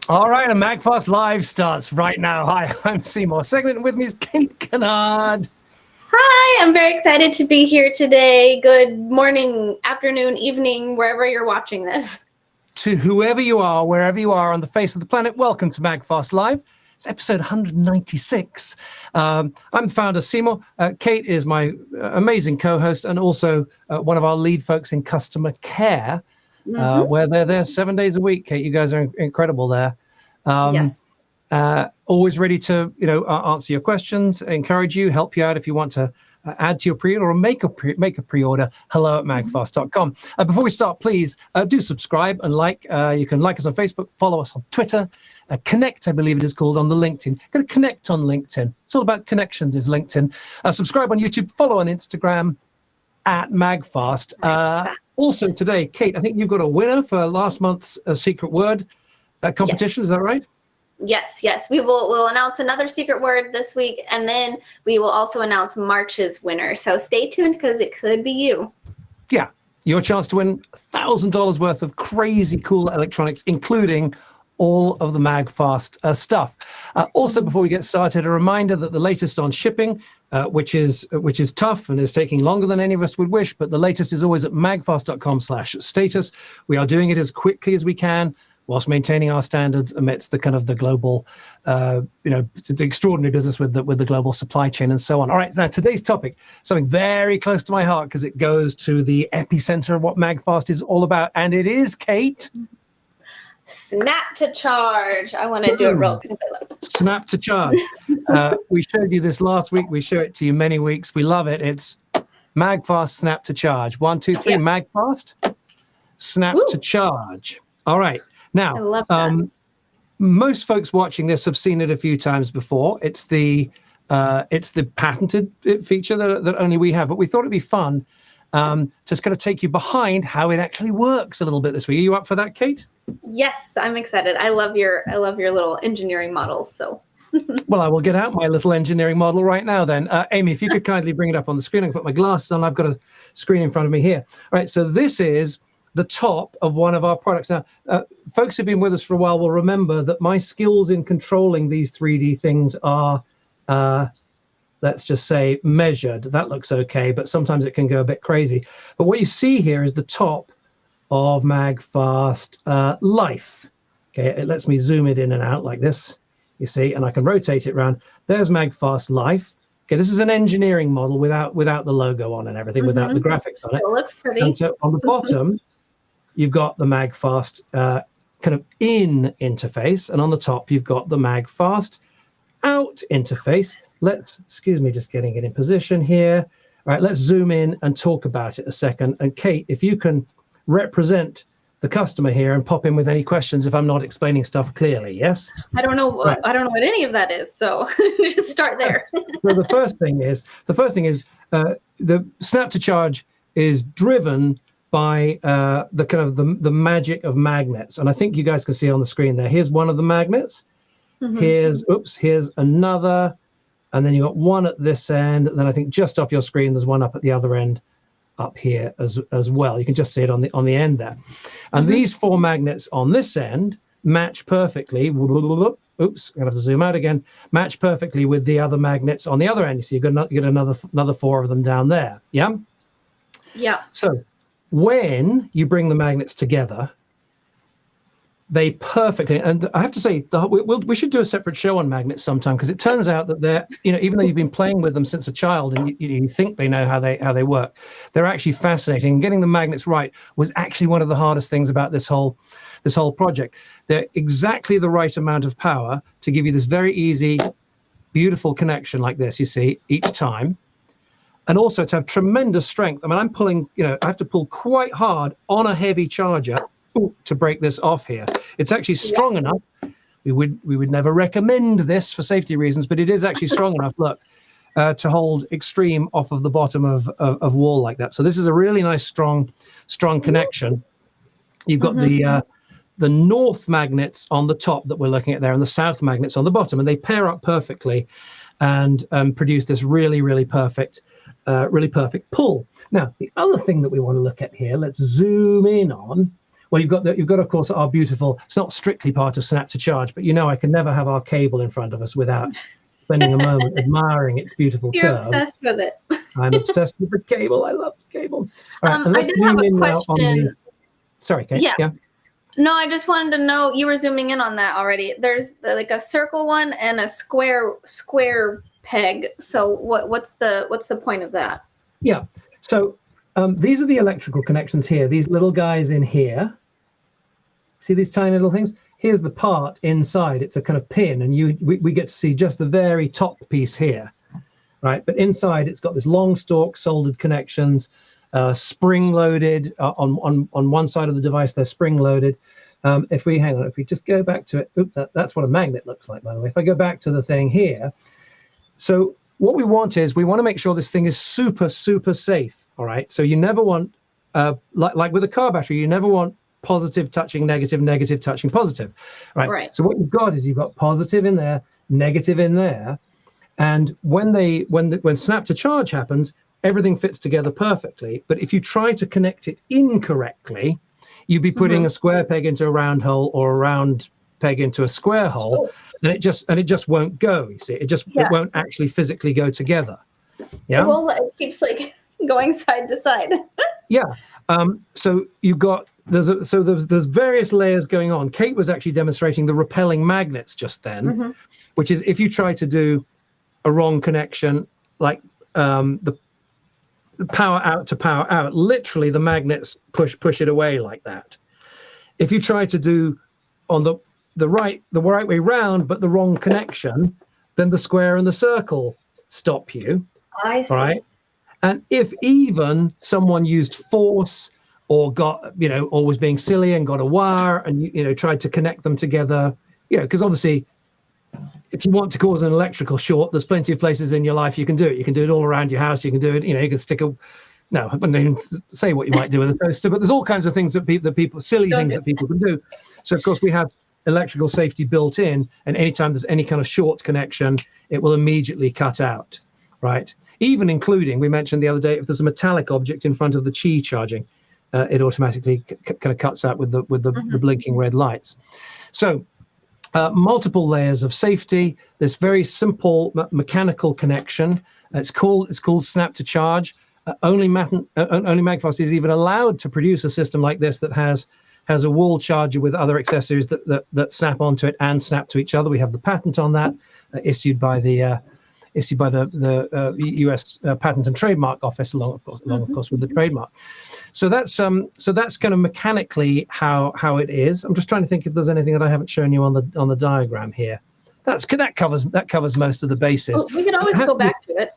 All right, a MAGFAST Live starts right now. Hi, I'm Seymour. Segment with me is Kate Kennard. Hi, I'm very excited to be here today. Good morning, afternoon, evening, wherever you're watching this. To whoever you are, wherever you are on the face of the planet, welcome to MAGFAST Live. It's episode 196. I'm the founder, Seymour. Kate is my amazing co-host and also one of our lead folks in customer care. Where they're there 7 days a week. Kate, you guys are incredible there. Yes. Always ready to, answer your questions, encourage you, help you out if you want to add to your pre-order or make a pre-order. hello@magfast.com. Before we start, please do subscribe and like. You can like us on Facebook, follow us on Twitter, connect, I believe it is called, on the LinkedIn. Go to connect on LinkedIn. It's all about connections is LinkedIn. Subscribe on YouTube, follow on Instagram at MAGFAST. Also today, Kate, I think you've got a winner for last month's Secret Word competition. Yes. Is that right? Yes. We'll announce another secret word this week, and then we will also announce March's winner. So stay tuned because it could be you. Yeah, your chance to win $1,000 worth of crazy cool electronics, including all of the MAGFAST stuff. Also, before we get started, a reminder that the latest on shipping, which is tough and is taking longer than any of us would wish, but the latest is always at magfast.com/status. We are doing it as quickly as we can, whilst maintaining our standards amidst the kind of the global, the extraordinary business with the global supply chain and so on. All right, now today's topic, something very close to my heart because it goes to the epicenter of what MAGFAST is all about, and it is, Kate, Snap to charge. I want to do it real quick. Snap to charge. We showed you this last week. We show it to you many weeks. We love it. It's MAGFAST Snap to Charge. 1, 2, 3. Yep. MAGFAST Snap to Charge. All right. Now, I love that. Most folks watching this have seen it a few times before. It's the patented feature that only we have. But we thought it'd be fun just kind of take you behind how it actually works a little bit this week. Are you up for that, Kate? Yes, I'm excited. I love your little engineering models. So, well, I will get out my little engineering model right now. Then, Amy, if you could kindly bring it up on the screen. I can put my glasses on. I've got a screen in front of me here. All right. So this is the top of one of our products. Now, folks who've been with us for a while will remember that my skills in controlling these 3D things are, let's just say, measured. That looks okay, but sometimes it can go a bit crazy. But what you see here is the top of MAGFAST Life. Okay, it lets me zoom it in and out like this, you see, and I can rotate it around. There's MAGFAST Life. Okay, this is an engineering model without the logo on and everything, without the graphics on it. It looks pretty. And so on the bottom, you've got the MAGFAST kind of in interface, and on the top, you've got the MAGFAST out interface. Excuse me, just getting it in position here. All right, let's zoom in and talk about it a second. And Kate, if you can represent the customer here and pop in with any questions if I'm not explaining stuff clearly. Yes. I don't know. Right. I don't know what any of that is. So just start there. So the first thing is the Snap to Charge is driven by the kind of the magic of magnets, and I think you guys can see on the screen there. Here's one of the magnets. Here's another, and then you got one at this end, and then I think just off your screen there's one up at the other end. Up here as well. You can just see it on the end there. And these 4 magnets on this end match perfectly. Oops, I'm gonna have to zoom out again. Match perfectly with the other magnets on the other end. You see, you get another 4 of them down there. Yeah. Yeah. So when you bring the magnets together, they perfectly, and I have to say, we should do a separate show on magnets sometime, because it turns out that they're, even though you've been playing with them since a child and you think they know how they work, they're actually fascinating. And getting the magnets right was actually one of the hardest things about this whole this whole project. They're exactly the right amount of power to give you this very easy, beautiful connection like this, you see, each time. And also to have tremendous strength. I mean, I'm pulling, I have to pull quite hard on a heavy charger to break this off here. It's actually strong enough. We would never recommend this for safety reasons, but it is actually strong enough, look, to hold extreme off of the bottom of wall like that. So this is a really nice, strong connection. You've got the north magnets on the top that we're looking at there and the south magnets on the bottom, and they pair up perfectly and produce this really, really perfect pull. Now, the other thing that we want to look at here, let's zoom in on. Well, you've got, of course, our beautiful. It's not strictly part of Snap to Charge, but I can never have our cable in front of us without spending a moment admiring its beautiful curve. You're obsessed with it. I'm obsessed with the cable. I love the cable. All right, and I let's did have zoom a in now on question. Sorry, Kate. Yeah. No, I just wanted to know, you were zooming in on that already. There's like a circle one and a square peg. So what's the point of that? Yeah. So these are the electrical connections here. These little guys in here. See these tiny little things? Here's the part inside. It's a kind of pin, and we get to see just the very top piece here, right? But inside, it's got this long stalk soldered connections, spring-loaded on one side of the device. They're spring-loaded. If we just go back to it, oops, that's what a magnet looks like, by the way. If I go back to the thing here, so what we want to make sure this thing is super, super safe. All right. So you never want, like with a car battery, you never want positive touching negative, negative touching positive. Right. So what you've got is you've got positive in there, negative in there. And when snap to charge happens, everything fits together perfectly. But if you try to connect it incorrectly, you'd be putting a square peg into a round hole or a round peg into a square hole, and it just won't go. You see, it won't actually physically go together. Yeah. Well, it keeps like going side to side. Yeah. So you've got there's various layers going on. Kate was actually demonstrating the repelling magnets just then, which is if you try to do a wrong connection, like the power out to power out, literally the magnets push it away like that. If you try to do on the right way round, but the wrong connection, then the square and the circle stop you. I see. Right? And if even someone used force or got, or was being silly and got a wire and, tried to connect them together, because obviously if you want to cause an electrical short, there's plenty of places in your life you can do it. You can do it all around your house. You can do it, you can stick no, I wouldn't say what you might do with a toaster, but there's all kinds of things that people can do. So of course we have electrical safety built in, and anytime there's any kind of short connection, it will immediately cut out, right? Even including, we mentioned the other day, if there's a metallic object in front of the Qi charging, it automatically kind of cuts out with the blinking red lights. So multiple layers of safety. This very simple mechanical connection. It's called snap to charge. Only MAGFAST is even allowed to produce a system like this that has a wall charger with other accessories that snap onto it and snap to each other. We have the patent on that, issued by the U.S. Patent and Trademark Office, along of course with the trademark. So that's kind of mechanically how it is. I'm just trying to think if there's anything that I haven't shown you on the diagram here. That covers most of the bases. We could always go back to it.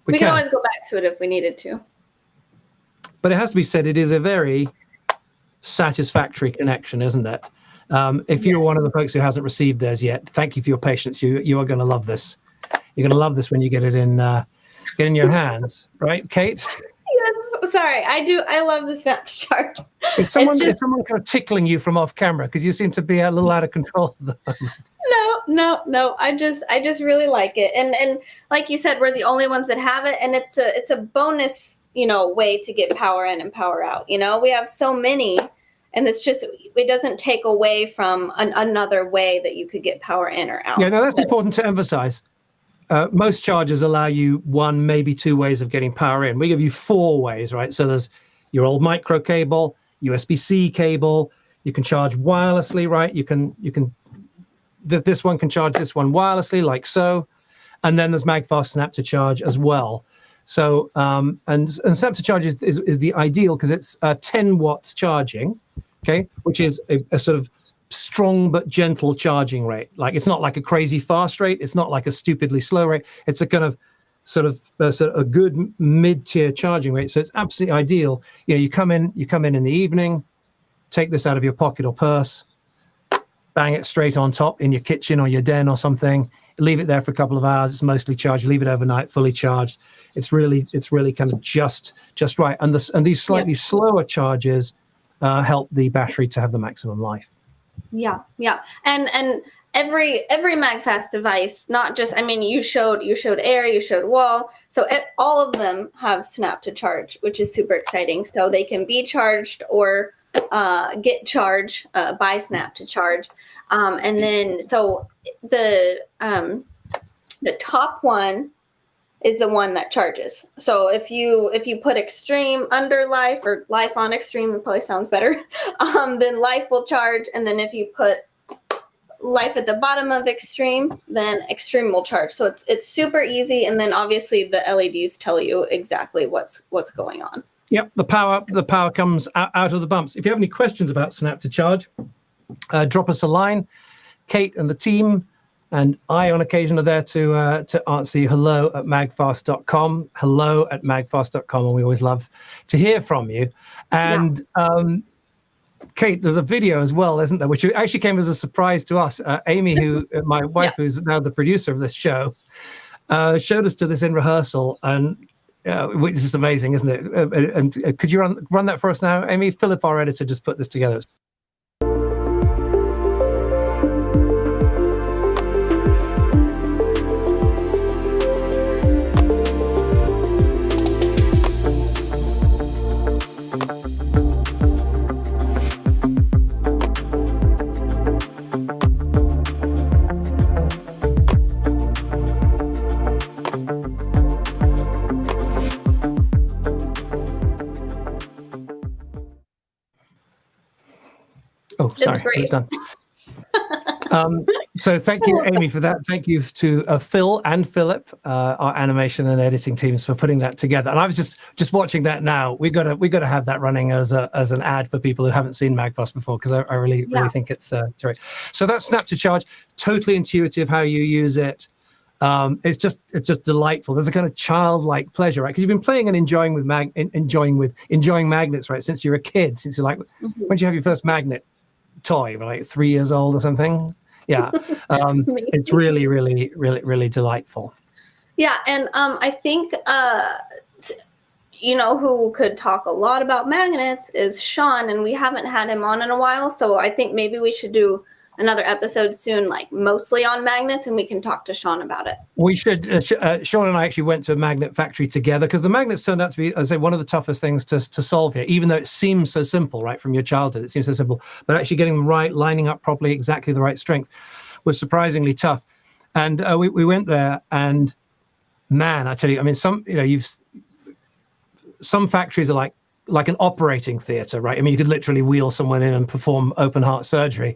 We can always go back to it if we needed to. But it has to be said, it is a very satisfactory connection, isn't it? If you're one of the folks who hasn't received theirs yet, thank you for your patience. You are going to love this. You're going to love this when you get it in your hands, right, Kate? Yes. Sorry, I do. I love the snap to charge. It's someone kind of tickling you from off camera because you seem to be a little out of control at the moment. No. I just really like it, and like you said, we're the only ones that have it, and it's a bonus, way to get power in and power out. We have so many, and it doesn't take away from another way that you could get power in or out. Yeah, no, that's important to emphasize. Most chargers allow you one, maybe two ways of getting power in. We give you 4 ways, right? So there's your old micro cable, USB-C cable. You can charge wirelessly, right? This one can charge this one wirelessly, like so. And then there's MAGFAST Snap to Charge as well. So and Snap to Charge is the ideal because it's 10 watts charging, okay, which is a sort of strong but gentle charging rate. Like it's not like a crazy fast rate. It's not like a stupidly slow rate. It's a kind of sort of a good mid-tier charging rate. So it's absolutely ideal. You come in in the evening, take this out of your pocket or purse, bang it straight on top in your kitchen or your den or something. Leave it there for a couple of hours. It's mostly charged. Leave it overnight, fully charged. It's really kind of just right. And these slightly slower charges help the battery to have the maximum life. Yeah. And every MAGFAST device, not just, I mean, you showed air, you showed wall. So all of them have snap to charge, which is super exciting. So they can be charged or get charged by snap to charge. And then so the top one is the one that charges. So if you put extreme under life or life on extreme, it probably sounds better, then life will charge. And then if you put life at the bottom of extreme, then extreme will charge. So it's super easy. And then obviously the LEDs tell you exactly what's going on. Yep, the power comes out of the bumps. If you have any questions about snap to charge, drop us a line. Kate and the team and I on occasion are there to answer you. hello@magfast.com, hello@magfast.com, and we always love to hear from you. And Kate, there's a video as well, isn't there, which actually came as a surprise to us. Amy, who my wife, who's now the producer of this show, showed us to this in rehearsal, and which is amazing, isn't it? And could you run that for us now, Amy? Philip, our editor, just put this together. Oh, sorry, it's done. So thank you, Amy, for that. Thank you to Phil and Philip, our animation and editing teams, for putting that together. And I was just watching that now. We got to have that running as an ad for people who haven't seen MAGFAST before, because I really think it's terrific. So that's snap to charge. Totally intuitive how you use it. It's just delightful. There's a kind of childlike pleasure, right? Because you've been playing and enjoying magnets, right, since you're a kid. Since you're like, when did you have your first magnet toy? Like 3 years old or something? Yeah. It's really, really, really, really delightful. Yeah, and I think who could talk a lot about magnets is Sean, and we haven't had him on in a while. So I think maybe we should do another episode soon, like mostly on magnets, and we can talk to Sean about it. We should. Sean and I actually went to a magnet factory together, because the magnets turned out to be, as I say, one of the toughest things to solve here, even though it seems so simple, right, from your childhood. It seems so simple, but actually getting them right, lining up properly, exactly the right strength, was surprisingly tough. And we went there, and man, I tell you, I mean, some factories are like an operating theater, right? I mean, you could literally wheel someone in and perform open heart surgery.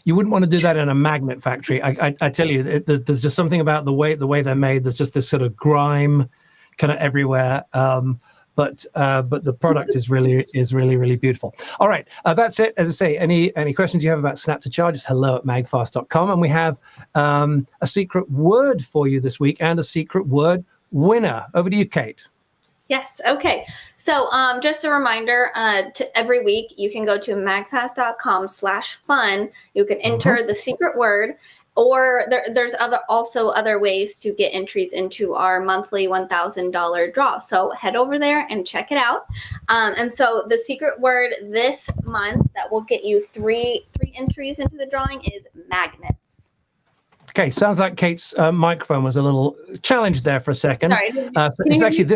You wouldn't want to do that in a magnet factory. I tell you, there's just something about the way they're made. There's just this sort of grime kind of everywhere. But the product is really, really beautiful. All right, that's it. As I say, any questions you have about snap to charge, it's hello@magfast.com. And we have a secret word for you this week, and a secret word winner. Over to you, Kate. Yes. Okay. So just a reminder, to every week you can go to magfast.com/fun. You can enter the secret word, or there's also other ways to get entries into our monthly $1,000 draw. So head over there and check it out. And so the secret word this month that will get you three entries into the drawing is magnets. Okay, sounds like Kate's microphone was a little challenged there for a second. Sorry. It's actually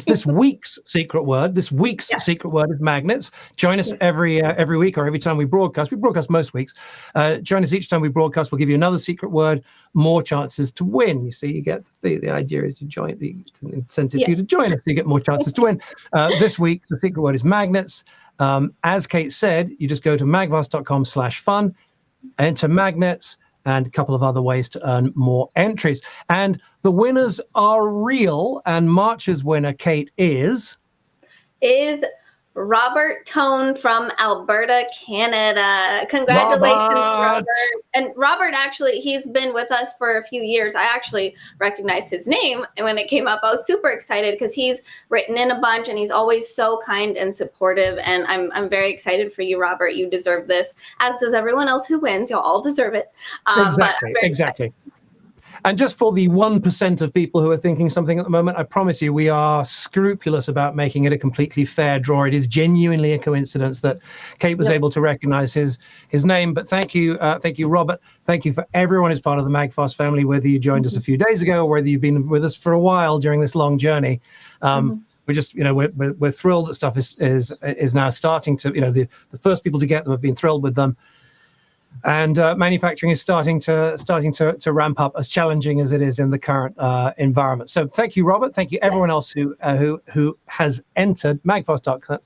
this week's secret word. This week's secret word is magnets. Join us every week, or every time we broadcast. We broadcast most weeks. Join us each time we broadcast. We'll give you another secret word, more chances to win. You see, you get the idea is you join, the incentive for you to join us, so you get more chances to win. This week, the secret word is magnets. As Kate said, you just go to magfast.com/fun, enter magnets, and a couple of other ways to earn more entries. And the winners are real, and March's winner, Kate, is Robert Tone from Alberta, Canada. Congratulations, Robert. And Robert, actually, he's been with us for a few years. I actually recognized his name, and when it came up, I was super excited because he's written in a bunch, and he's always so kind and supportive. And I'm very excited for you, Robert. You deserve this, as does everyone else who wins. You'll all deserve it. Exactly. And just for the 1% of people who are thinking something at the moment, I promise you, we are scrupulous about making it a completely fair draw. It is genuinely a coincidence that Kate was able to recognize his name. But thank you, Robert. Thank you for everyone who's part of the MAGFAST family, whether you joined us a few days ago or whether you've been with us for a while during this long journey. We're just, we're thrilled that stuff is now starting to, the first people to get them have been thrilled with them. And manufacturing is starting to ramp up, as challenging as it is in the current environment. So thank you, Robert. Thank you, everyone else who has entered magfast.com.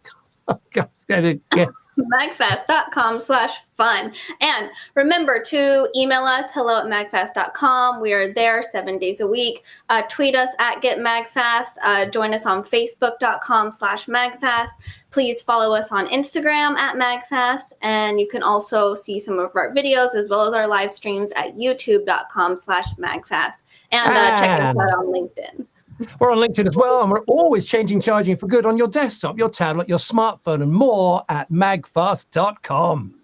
magfast.com/fun. And remember to email us, hello@magfast.com. We are there 7 days a week. Tweet us at GetMagFast. Join us on Facebook.com/magfast. Please follow us on Instagram at MagFast. And you can also see some of our videos as well as our live streams at youtube.com/magfast. And check us out on LinkedIn. We're on LinkedIn as well, and we're always charging for good on your desktop, your tablet, your smartphone, and more at magfast.com.